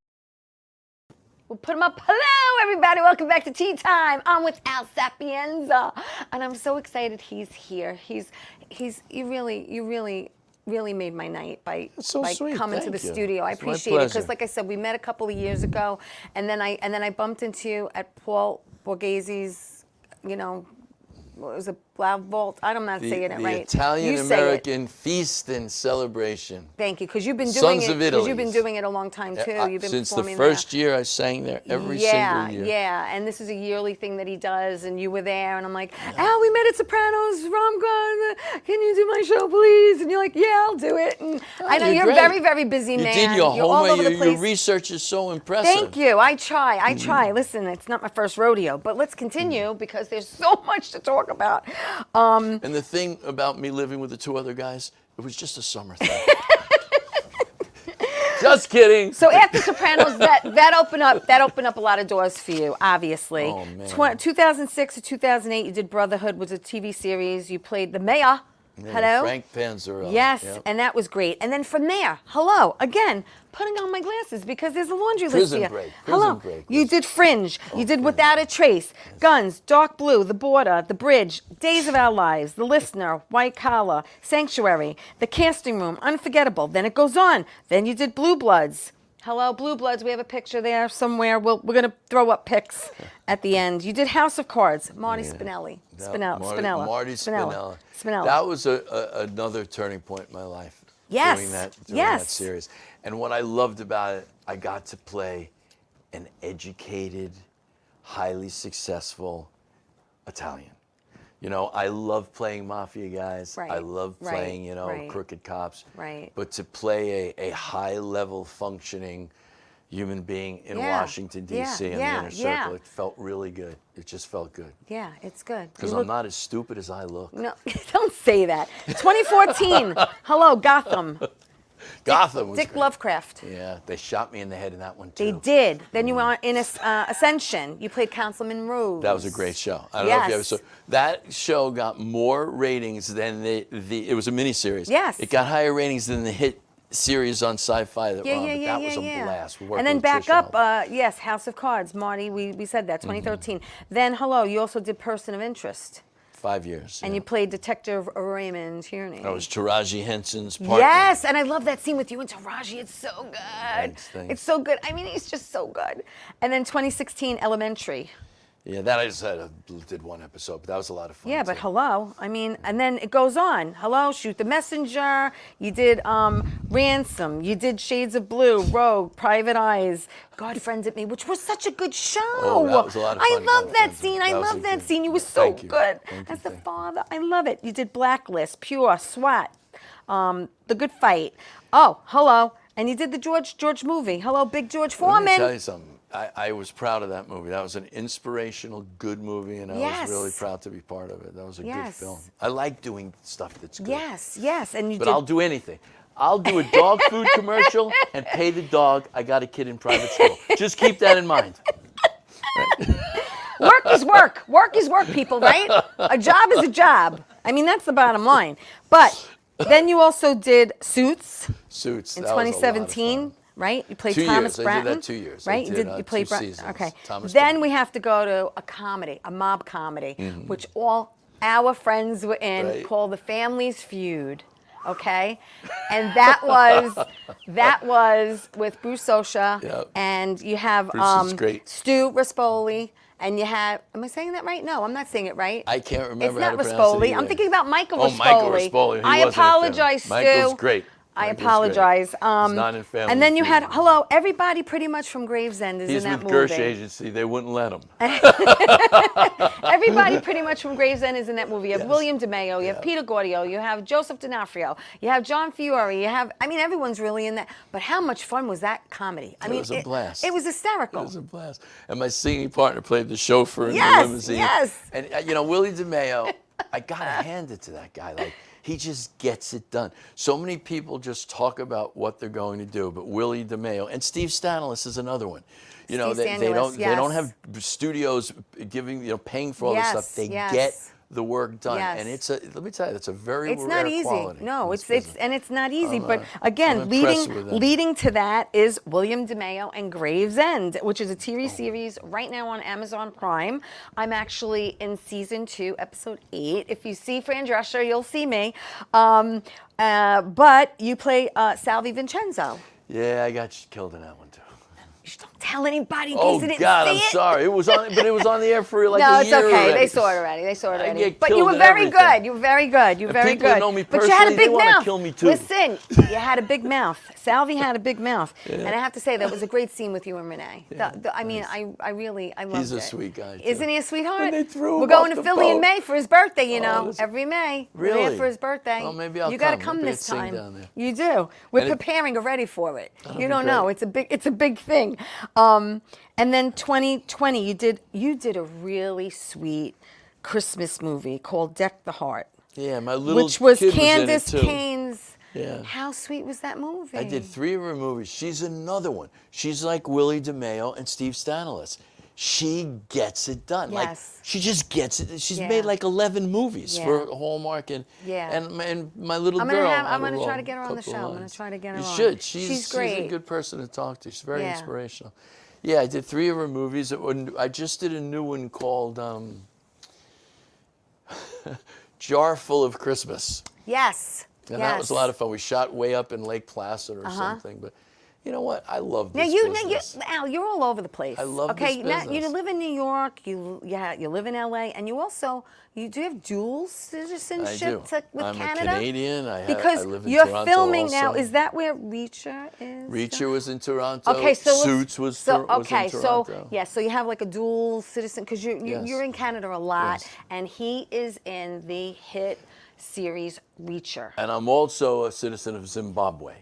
We'll put him up. Hello, everybody. Welcome back to Tea Time. I'm with Al Sapienza, and I'm so excited he's here. You really made my night by so sweet. coming to Thank the you. studio. I It's my appreciate it because, pleasure. like I said, we met a couple of years ago, and then I bumped into you at Paul Borghesi's, what Glavbolt. I'm not saying it the right. Italian You say it. American feast and celebration. Thank you, because you've been doing Sons it. of Because you've been Italy. doing it a long time too. You've been Since the performing first there. year I sang there, every single year. Yeah, and this is a yearly thing that he does, and you were there, and I'm like, Al, we met at Sopranos, rom-com, can you do my show, please? And you're like, yeah, I'll do it. And I know you're a great. very, very busy You man. did your You're all homework. over the Your place. research is so impressive. Thank you. I try. Listen, it's not my first rodeo, but let's continue because there's so much to talk about. And the thing about me living with the two other guys, it was just a summer thing. Just kidding. So after Sopranos, that opened up a lot of doors for you, obviously. Oh, man. 2006 to 2008, you did Brotherhood, was a TV series. You played the mayor. Yeah, Hello? Frank Panzarella. Yes, Yep. and that was great. And then from there, hello, again, putting on my glasses because there's a laundry list Prison here. Break. Hello, Prison Break you was- did Fringe. You did Without a Trace, Guns, Dark Blue, The Border, The Bridge, Days of Our Lives, The Listener, White Collar, Sanctuary, The Casting Room, Unforgettable. Then it goes on. Then you did Blue Bloods. Hello, Blue Bloods. We have a picture there somewhere. We're going to throw up pics at the end. You did House of Cards. Marty Spinelli. Spinella. Marty Spinella. Spinella. That was another turning point in my life. Yes. Doing that Yes. series. And what I loved about it, I got to play an educated, highly successful Italian. You know, I love playing mafia guys. Right, I love right, playing, right. crooked cops. Right. But to play a high-level functioning human being in Yeah, Washington, D.C. yeah, in yeah, the inner circle, yeah. it felt really good. It just felt good. Yeah, it's good. Because You I'm look- not as stupid as I look. No, don't say that. 2014. Hello, Gotham. Gotham was Dick great. Lovecraft. Yeah, they shot me in the head in that one, too. They did. Then you were in Ascension. You played Councilman Rose. That was a great show. I don't know if you ever Yes. saw. That show got more ratings than it was a miniseries. Yes. It got higher ratings than the hit series on Sci-Fi that Yeah, were on. yeah, But yeah, that was a yeah. blast. We worked And then with back Tricia up, Helfer. yes, House of Cards. Marty, we said that, 2013. Then, hello, you also did Person of Interest. 5 years. And yeah. you played Detective Raymond Tierney. That was Taraji Henson's partner. Yes, and I love that scene with you and Taraji. It's so good. Thanks. It's so good. I mean, he's just so good. And then 2016, Elementary. Yeah, that I just did one episode, but that was a lot of fun. Yeah, but too. hello. I mean, and then it goes on. Hello, Shoot the Messenger. You did Ransom. You did Shades of Blue, Rogue, Private Eyes, God Friends at Me, which was such a good show. Oh, that was a lot of fun, I love God that Friends at scene. Me. I That was love a that good- scene. You were so Thank you. good Thank you, as the thank you. father. I love it. You did Blacklist, Pure, SWAT, The Good Fight. Oh, hello. And you did the George movie. Hello, Big George Let me Foreman. tell you something. I was proud of that movie. That was an inspirational, good movie, and I Yes. was really proud to be part of it. That was a good Yes. film. I like doing stuff that's good. Yes. And you But did. I'll do anything. I'll do a dog food commercial and pay the dog. I got a kid in private school. Just keep that in mind. Work is work. Work is work, people, right? A job is a job. I mean, that's the bottom line. But then you also did Suits Suits. in that was a lot of 2017, fun. right? You played 2 Thomas years. Bratton. I did that 2 years. I Right? did, You played 2 Bratton. seasons. Okay. Thomas Then Bratton. we have to go to a comedy, a mob comedy, which all our friends were in, Right. called The Family's Feud. Okay, and that was with Bruce Sosha, Yep. and you have Bruce is great. Stu Rispoli, and you have. Am I saying that right? No, I'm not saying it right. I can't remember It's how not to pronounce it Rispoli. I'm either. thinking about Michael Oh, Rispoli. Michael Rispoli. He I wasn't in apologize, Stu. Family. Michael's great. I Michael's apologize. great. He's not in Family and then you had Feud. everybody pretty much from Gravesend is He's in that with movie. Gersh Agency. They wouldn't let him. Everybody pretty much from Gravesend is in that movie. You have Yes. William DeMeo, you have Peter Gordio, you have Joseph D'Onofrio, you have John Fiore, everyone's really in that. But how much fun was that comedy? It was a blast. It was hysterical. It was a blast. And my singing partner played the chauffeur in Yes, the limousine. yes. And Willie DeMeo, I gotta hand it to that guy. Like, he just gets it done. So many people just talk about what they're going to do, but Willie DeMeo and Steve Stanilis is another one. They Stanilis, don't yes. have studios paying for all this stuff. They yes. get the work done, Yes. and let me tell you, it's a very It's rare not easy. quality. No, in it's this business. and it's not easy. But I'm again, impressed with them. leading to that is William DeMeo and Gravesend, which is a TV Oh. series right now on Amazon Prime. I'm actually in season 2, episode 8. If you see Fran Drescher, you'll see me. But you play Salvi Vincenzo. Yeah, I got killed in that one too. tell anybody in case Oh they didn't God, see I'm it. sorry. It was on, but it was on the air for like No, a it's year okay. already. They saw it already. They saw it I already. get But you killed were in very everything. good. You were very good. You were And very people who good. know me But you had a personally, they big wanna mouth. kill me too. Listen, you had a big mouth. Salvi had a big mouth, and I have to say that was a great scene with you and Renee. I mean, I really loved it. He's a sweet guy, too. Isn't he a sweetheart? When they threw We're him going off to the Philly in boat. May for his birthday. You know, that's- every May. We're Really? there for his birthday. Well, maybe I'll You got to come. come Maybe this I'd sing time. down there. You do. We're And preparing already for it. You be don't know. great. It's a big thing. And then 2020, you did a really sweet Christmas movie called Deck the Heart, Yeah, my little which was kid Candace was in it too. Cain's. Yeah. How sweet was that movie? I did 3 of her movies. She's another one. She's like Willie DeMeo and Steve Stanilis. She gets it done. Like Yes. she just gets it. She's Yeah. made like 11 movies Yeah. for Hallmark and Yeah. and my little I'm girl. gonna try to get her on the show. I'm gonna try to get her You on. should. She's She's great. a good person to talk to. She's very Yeah. inspirational. Yeah, I did 3 of her movies. I just did a new one called Jar Full of Christmas. Yes. And that was a lot of fun. We shot way up in Lake Placid or something. But you know what? I love this business. Al, you're all over the place. I love okay, this now, you business. live in New York. You live in LA, and do you have dual citizenship with I'm Canada? a Canadian. I Because live in you're Toronto filming also. now. Is that where Reacher is? Reacher was in Toronto. Okay, so Suits was in Toronto. So you have like a dual citizen because Yes. you're in Canada a lot, Yes. and he is in the hit series Reacher. And I'm also a citizen of Zimbabwe,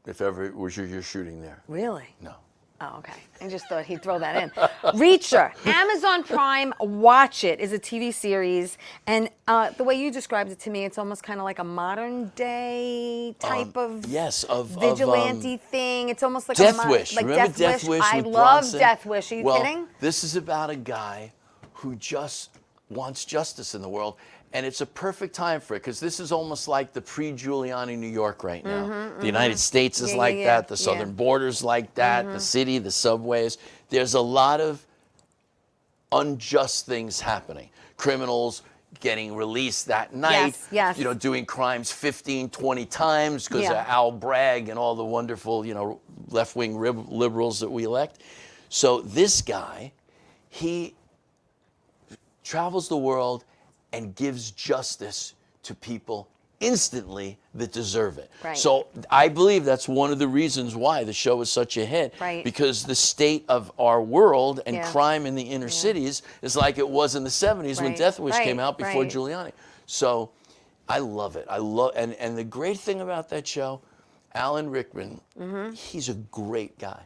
if ever you're shooting there. Really? No. Oh, okay. I just thought he'd throw that in. Reacher, Amazon Prime, watch it, is a TV series. And the way you described it to me, it's almost kind of like a modern day type of vigilante thing. It's almost like Death Wish. Like Remember Death Wish I with love Bronson? Death Wish. Are you kidding? This is about a guy who just wants justice in the world. And it's a perfect time for it because this is almost like the pre-Giuliani New York right now. The United States is like that. The southern border's like that. The city, the subways. There's a lot of unjust things happening. Criminals getting released that night. Yes. You know, doing crimes 15, 20 times because of Al Bragg and all the wonderful, left-wing liberals that we elect. So this guy, he travels the world and gives justice to people instantly that deserve it. Right. So I believe that's one of the reasons why the show is such a hit. Right. Because the state of our world and Yeah. crime in the inner cities is like it was in the 70s when Right. Death Wish came out before Right. Giuliani. So I love it. And the great thing about that show, Alan Rickman, he's a great guy.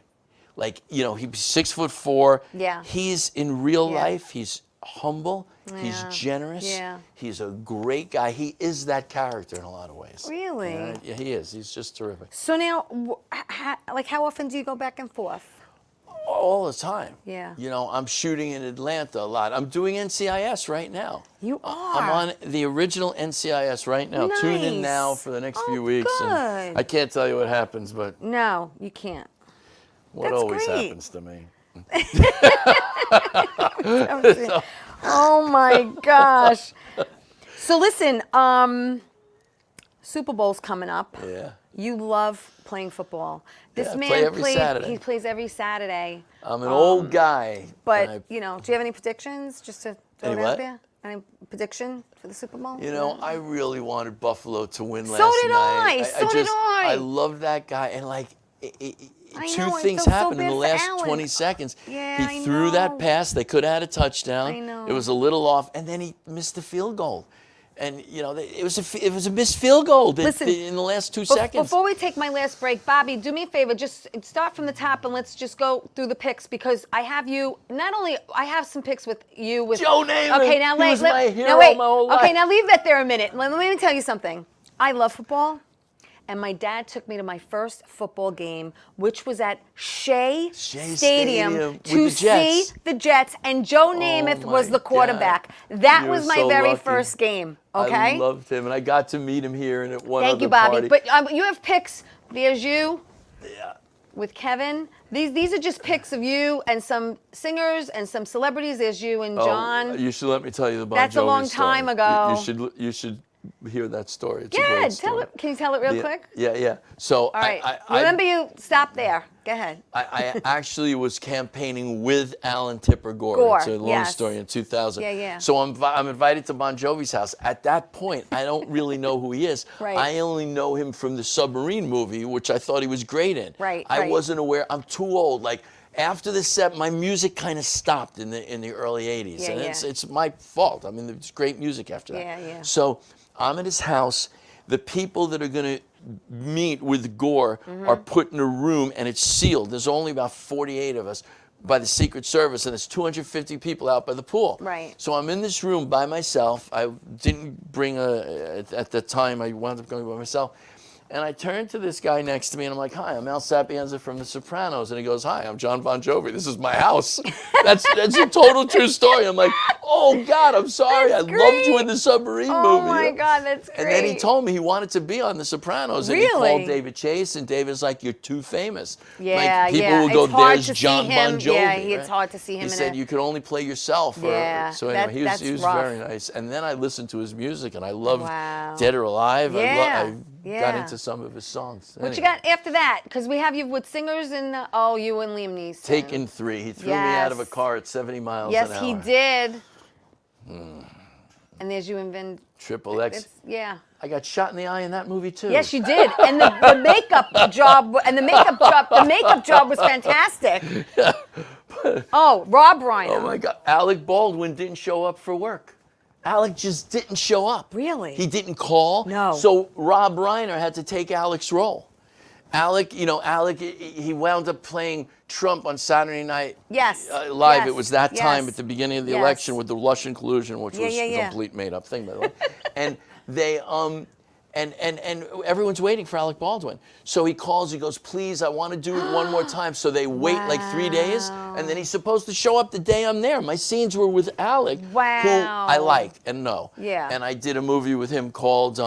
Like, he's 6'4". Yeah. He's in real Yeah. life, he's humble, he's Yeah. generous, Yeah. he's a great guy. He is that character in a lot of ways. Really? Yeah, he is. He's just terrific. So now, how often do you go back and forth? All the time. Yeah. I'm shooting in Atlanta a lot. I'm doing NCIS right now. You are? I'm on the original NCIS right now. Tune in now Nice. for the next Oh, few weeks. And good. I can't tell you what happens, but No, you can't. what That's always great. happens to me. Oh my gosh. So listen, Super Bowl's coming up. Yeah. You love playing football. This Yeah, I man play every Saturday. He plays every Saturday. I'm an old guy. But and do you have any predictions? Just to throw Any it out what? there. Any prediction for the Super Bowl? I really wanted Buffalo to win last So did night. I. So did I. I love that guy. And I two know, I things feel so happened in bad the for last Alan. 20 seconds. Yeah, he I threw that know. pass. They could have had a touchdown. I know. It was a little off, and then he missed the field goal. And it was a missed field goal Listen, in the last 2 seconds. Before we take my last break, Bobby, do me a favor. Just start from the top and let's just go through the picks because I have you. Not only I have some picks with you with Joe Namath. Okay, now He was my hero now wait. my whole Okay, life. now leave that there a minute. Let me tell you something. I love football. And my dad took me to my first football game, which was at Shea Stadium with to the Jets. see the Jets. And Joe Namath my was the quarterback. God. That You're was my so very lucky. first game. Okay. I loved him, and I got to meet him here and at one Thank other you, Bobby. party. But you have picks. There's you. With Kevin. These are just pics of you and some singers and some celebrities. There's you and John. You should let me tell you the Bon That's a Jovi long story. time ago. You should hear that story. It's a Good. great Tell story. it. Can you tell it real quick? Yeah. So All right. Remember, you stop there. Go ahead. I actually was campaigning with Alan Tipper Gore. Gore, It's a long yes. story in 2000. Yeah. So I'm invited to Bon Jovi's house. At that point, I don't really know who he is. Right. I only know him from the Submarine movie, which I thought he was great in. Right. I wasn't aware. I'm too old. Like after the set, my music kind of stopped in the early 80s. Yeah, and yeah. it's my fault. I mean, it's great music after that. Yeah. So I'm at his house. The people that are going to meet with Gore are put in a room, and it's sealed. There's only about 48 of us by the Secret Service, and there's 250 people out by the pool. Right. So I'm in this room by myself. I didn't bring at the time, I wound up going by myself. And I turned to this guy next to me, and I'm like, "Hi, I'm Al Sapienza from The Sopranos." And he goes, "Hi, I'm John Bon Jovi. This is my house." That's a total true story. I'm like, "Oh, God, I'm sorry. That's I loved you great. in the Submarine movie." Oh, my God, that's great. And then he told me he wanted to be on The Sopranos. And he Really? called David Chase, and David's like, "You're too famous." Yeah, like, people yeah. will go, It's hard "There's to see John him. Bon Jovi." Yeah, right? it's hard to see him He in said a- you could only play yourself. Yeah, So anyway, he that's was rough. very nice. And then I listened to his music, and I loved Wow. Dead or Alive. Yeah, I got into some of his songs. What you Anyway. got after that? Because we have you with singers and you and Liam Neeson. Taken 3. He threw me out of a Yes. car at 70 miles Yes, an hour. he did. And there's you and Vin. Triple X. Yeah. I got shot in the eye in that movie too. Yes, you did. And the makeup job was fantastic. Oh, Rob Reiner. Oh my God. Alec Baldwin didn't show up for work. Alec just didn't show up. Really? He didn't call. No. So Rob Reiner had to take Alec's role. Alec, he wound up playing Trump on Saturday Night Yes. Live. Yes. It was that time Yes. at the beginning of the Yes. election with the Russian collusion, which was a yeah. complete made-up thing, by the way. And they and everyone's waiting for Alec Baldwin. So he calls, he goes, "Please, I want to do it one more time." So they wait like 3 days, and then he's supposed to show up the day I'm there. My scenes were with Alec, who I like and know. Yeah. And I did a movie with him called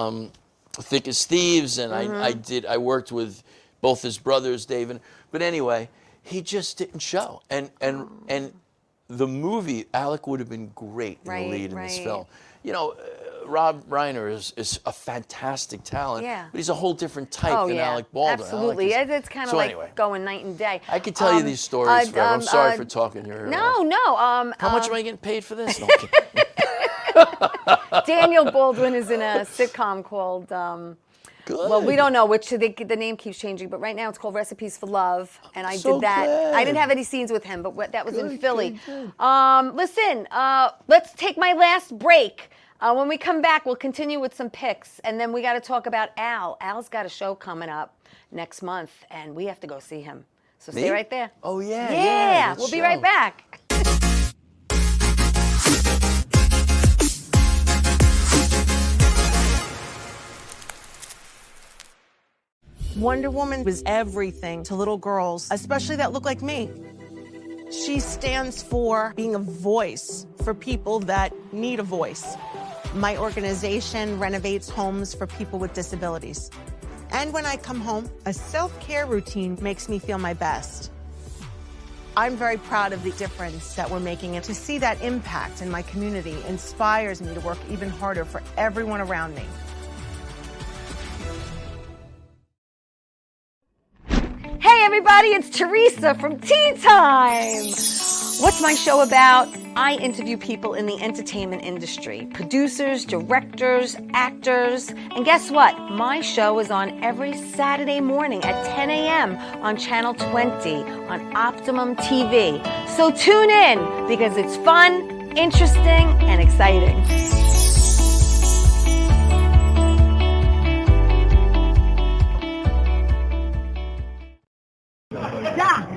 Thick as Thieves, and Mm-hmm. I worked with both his brothers, David. But anyway, he just didn't show. And the movie, Alec would have been great in the lead in this film. Rob Reiner is a fantastic talent, but he's a whole different type than Alec Baldwin. Absolutely. Alec It's kind of so like anyway, going night and day. I could tell you these stories forever. I'm sorry for talking your ear off. No. How much am I getting paid for this? No, I'm kidding. Daniel Baldwin is in a sitcom called. Good. Well, we don't know which the name keeps changing, but right now it's called Recipes for Love, and I So did that. good. I didn't have any scenes with him, but that was in Good, Philly. good. Listen, let's take my last break. When we come back, we'll continue with some picks, and then we got to talk about Al. Al's got a show coming up next month, and we have to go see him. So stay Me? right there. Oh, yeah. Yeah, that we'll be show. right back. Wonder Woman was everything to little girls, especially that look like me. She stands for being a voice for people that need a voice. My organization renovates homes for people with disabilities. And when I come home, a self-care routine makes me feel my best. I'm very proud of the difference that we're making, and to see that impact in my community inspires me to work even harder for everyone around me. Hey everybody, it's Theresa from Ttime. What's my show about? I interview people in the entertainment industry, producers, directors, actors, and guess what? My show is on every Saturday morning at 10 a.m. on Channel 20 on Optimum TV. So tune in because it's fun, interesting, and exciting. Doc,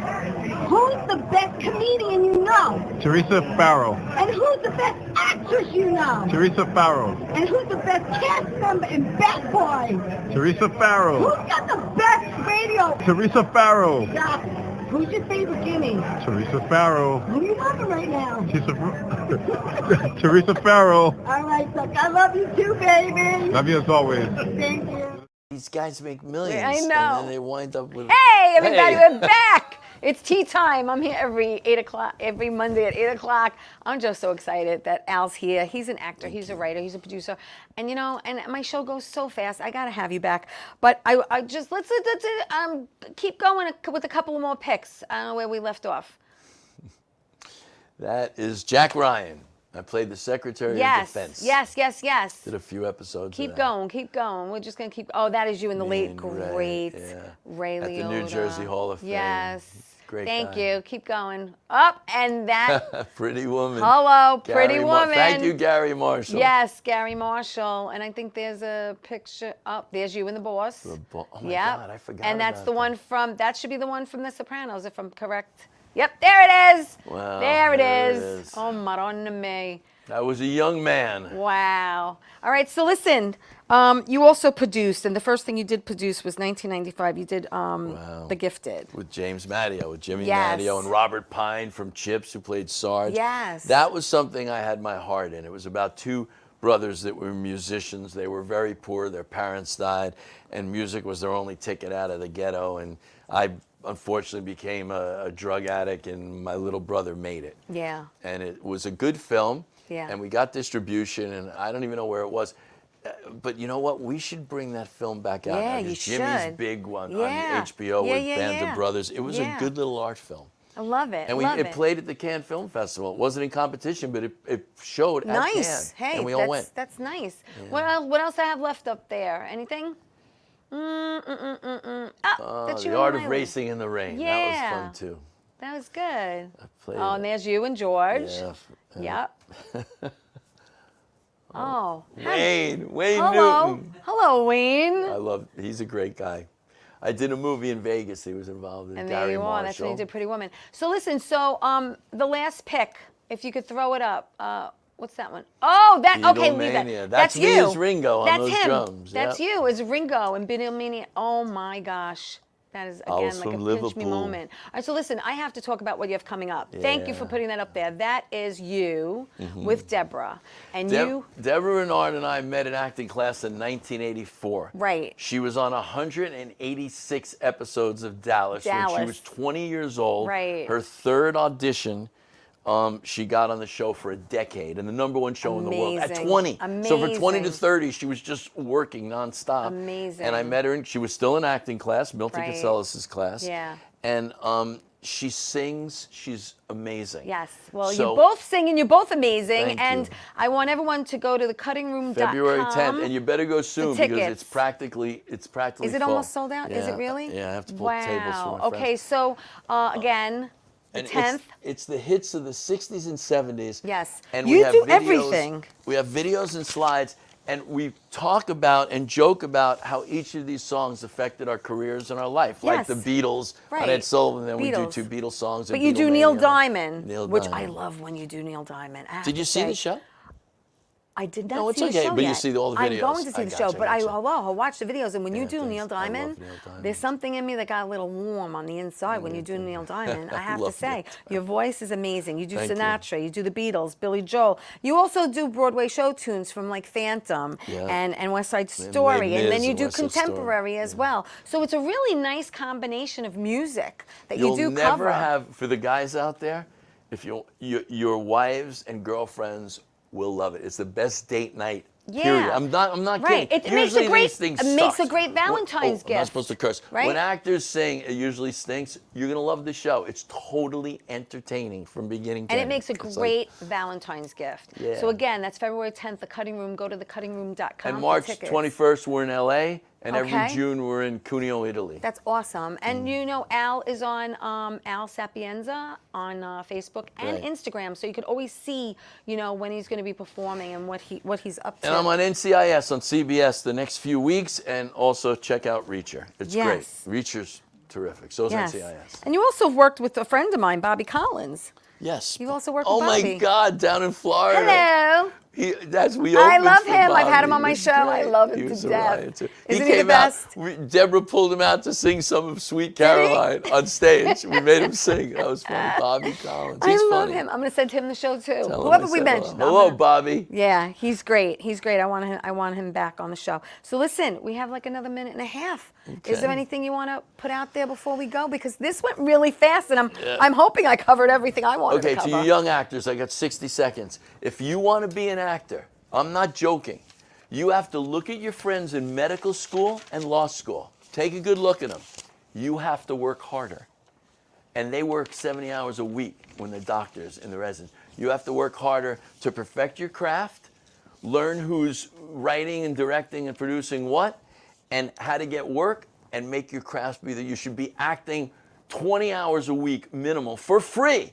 who's the best comedian you know? Teresa Farrow. And who's the best actress you know? Teresa Farrow. And who's the best cast member in Bad Boys? Teresa Who's Farrow. got the best radio? Teresa Farrow. Doc, who's your favorite Guinea? Teresa Farrow. Who you loving right now? Teresa Farrow. All right, Doc, I love you too, baby. Love you as always. Thank you. These guys make millions. I know. And then they wind up with... Hey everybody, we're back. It's tea time. I'm here every 8 o'clock, every Monday at 8 o'clock. I'm just so excited that Al's here. He's an actor, he's a writer, he's a producer. And you know, and my show goes so fast. I gotta have you back. But I just, let's keep going with a couple of more picks. I don't know where we left off. That is Jack Ryan. I played the Secretary of Defense. Yes. Did a few episodes. Keep going. We're just gonna keep. Oh, that is you in the late great Ray At Liotta. the New Jersey Hall of Fame. Yes. Great Thank guy. you. Keep going. Up and that. Pretty Woman. Hello, Gary Pretty Woman. Thank you, Gary Marshall. Yes, Gary Marshall. And I think there's a picture up. There's you and the boss. Oh my God, I forgot. And that's about the that. one from. That should be the one from The Sopranos, if I'm correct. Yep, there it is. Wow, there it there it is. is. Oh, Madonna me. I was a young man. Wow. All right, so listen, you also produced, and the first thing you did produce was 1995. You did The Gifted. With James Matteo, with Jimmy Yes. Matteo, and Robert Pine from Chips, who played Sarge. Yes. That was something I had my heart in. It was about two brothers that were musicians. They were very poor. Their parents died, and music was their only ticket out of the ghetto. And I unfortunately became a drug addict, and my little brother made it. Yeah. And it was a good film. Yeah. And we got distribution, and I don't even know where it was. But you know what? We should bring that film back out. Yeah, Now, you there's Jimmy's should. big one Yeah. on HBO Yeah, with yeah, Band yeah. of Brothers. It was Yeah. a good little art film. I love it. And it played at the Cannes Film Festival. It wasn't in competition, but it showed at Cannes. Nice. Hey, and we all went. that's nice. Yeah. What else I have left up there? Anything? That's you The on Art my of list. Racing in the Rain. Yeah. That was fun, too. That was good. Played Oh, and there's you and George. Yeah. Yep. Oh. Wayne Hello. Newton. Hello, Wayne. He's a great guy. I did a movie in Vegas he was involved in. And Gary there you are. That's when you did Pretty Woman. So listen, the last pick, if you could throw it up, what's that one? Oh, leave that. Beatlemania. That's me you. as Ringo on That's those him. drums. That's Yep. you as Ringo and Beatlemania. Oh my gosh. That is, again, was like a from pinch me Liverpool. moment. All right, so listen, I have to talk about what you have coming up. Thank you for Yeah. putting that up there. That is you with Deborah. And you... Deborah Renard and I met in acting class in 1984. Right. She was on 186 episodes of Dallas. When she was 20 years old. Right. Her third audition, she got on the show for a decade, and the #1 show in the world at 20. So from 20 to 30, she was just working nonstop. Amazing. And I met her, and she was still in acting class, Milton Casellas' class. Yeah. And she sings. She's amazing. Yes. Well, So- you both sing and you're both amazing. Thank and you. I want everyone to go to thecuttingroom.com. February 10th, and you better go soon because tickets. it's practically Is it full. almost sold out? Is it Yeah, really? Yeah, I have to pull tables for my Okay, friends. so again, the And 10th. It's the hits of the 60s and 70s. Yes. And You we have do videos, everything. We have videos and slides, and we talk about and joke about how each of these songs affected our careers and our life. Like Yes. the Beatles Right. on Ed Sullivan, then we do Beatles. 2 Beatles songs. But and you do Neil Beatlemania. Diamond, Neil which I Diamond. love when you do Neil Diamond. I have Did you to see say. the show? I did not No, it's see the okay, show but you yet. see all the I'm videos. going to see I the gotcha, show, but I gotcha. I'll watch the videos. And when you Yeah, do thanks. Neil I love Diamond, Neil Diamond. there's something in me that got a little warm on the inside when you do Neil Diamond. I have to love say, it. your voice is amazing. You do Thank you. Sinatra, you do the Beatles, Billy Joel. You also do Broadway show tunes from like Phantom Yeah. and West Side And Story, Les and then Mis you and do West Side Story. contemporary as well. So it's a really nice combination of music that You'll you do never cover. have, for the guys out there, if your wives and girlfriends will love it. It's the best date night. Yeah. Period. I'm not Right. kidding. It makes Usually a great- these things it makes suck. a great Valentine's I'm not gift. supposed to curse. Right? When actors sing, it usually stinks. You're gonna love the show. It's totally entertaining from beginning to And end. it makes a It's like- great Valentine's gift. Yeah. So again, that's February 10th, The Cutting Room. Go to thecuttingroom.com and for March tickets. 21st, we're in LA, and Okay. every June we're in Cuneo, Italy. That's awesome. And you know, Al is on Al Sapienza on Facebook and Right. Instagram, so you could always see, you know, when he's going to be performing and what he's up to. And I'm on NCIS on CBS the next few weeks, and also check out Reacher. It's Yes. great. Reacher's terrific. So is Yes. NCIS. And you also worked with a friend of mine, Bobby Collins. Yes. You've also worked Oh with my Bobby. God, down in Florida. Hello. We I opened love for him. I've had him Bobby. on my He was show. I great. love He him was to a death. riot, too. Isn't he the came best? out. Deborah pulled him out to sing some of Sweet Caroline on stage. We made him sing. That was funny. Bobby Collins. He's I love funny. him. I'm going to send him the show too. Tell him Whoever I we said mentioned. Hello, Bobby. Yeah, he's great. He's great. I want him back on the show. So listen, we have like another minute and a half. Okay. Is there anything you want to put out there before we go? Because this went really fast, and I'm hoping I covered everything I wanted to cover. Okay, to you young actors, I got 60 seconds. If you want to be an actor, I'm not joking. You have to look at your friends in medical school and law school. Take a good look at them. You have to work harder. And they work 70 hours a week when they're doctors and the residents. You have to work harder to perfect your craft, learn who's writing and directing and producing what, and how to get work and make your craft be that you should be acting 20 hours a week minimal for free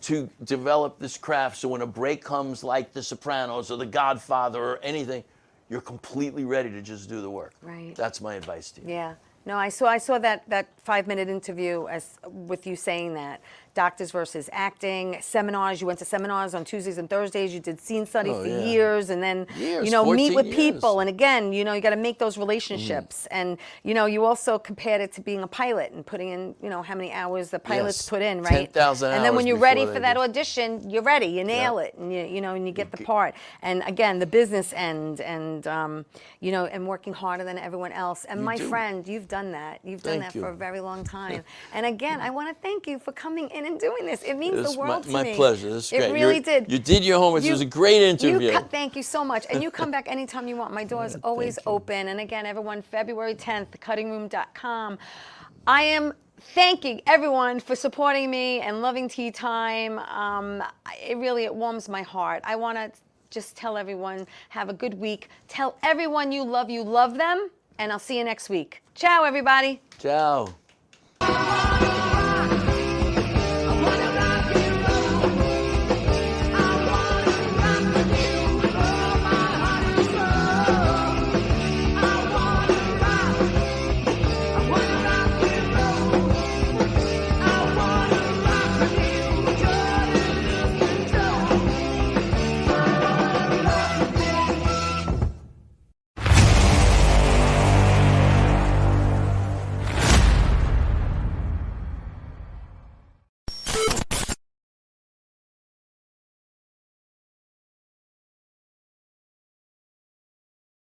to develop this craft, so when a break comes like The Sopranos or The Godfather or anything, you're completely ready to just do the work. Right. That's my advice to you. Yeah. No, I saw that 5-minute interview with you saying that. Doctors versus acting, seminars. You went to seminars on Tuesdays and Thursdays. You did scene study for years, and then, Years, meet with 14 people. years. And again, you got to make those relationships. And, you also compared it to being a pilot and putting in, how many hours the pilots put in, right? 10,000 And then when hours you're ready before for they that do. audition, you're ready. You nail it, and and you get the part. And again, the business end, and and working harder than everyone else. And my friend, you've done that. You've done that for a very long time. And again, I want to thank you for coming in and doing this. It means the world to me. My pleasure. This is great. It really did. You did your homework. It was a great interview. Thank you so much. And you come back anytime you want. My door is always open. And again, everyone, February 10th, thecuttingroom.com. I am thanking everyone for supporting me and loving Tea Time. It warms my heart. I want to just tell everyone, have a good week. Tell everyone you love them. And I'll see you next week. Ciao, everybody. Ciao.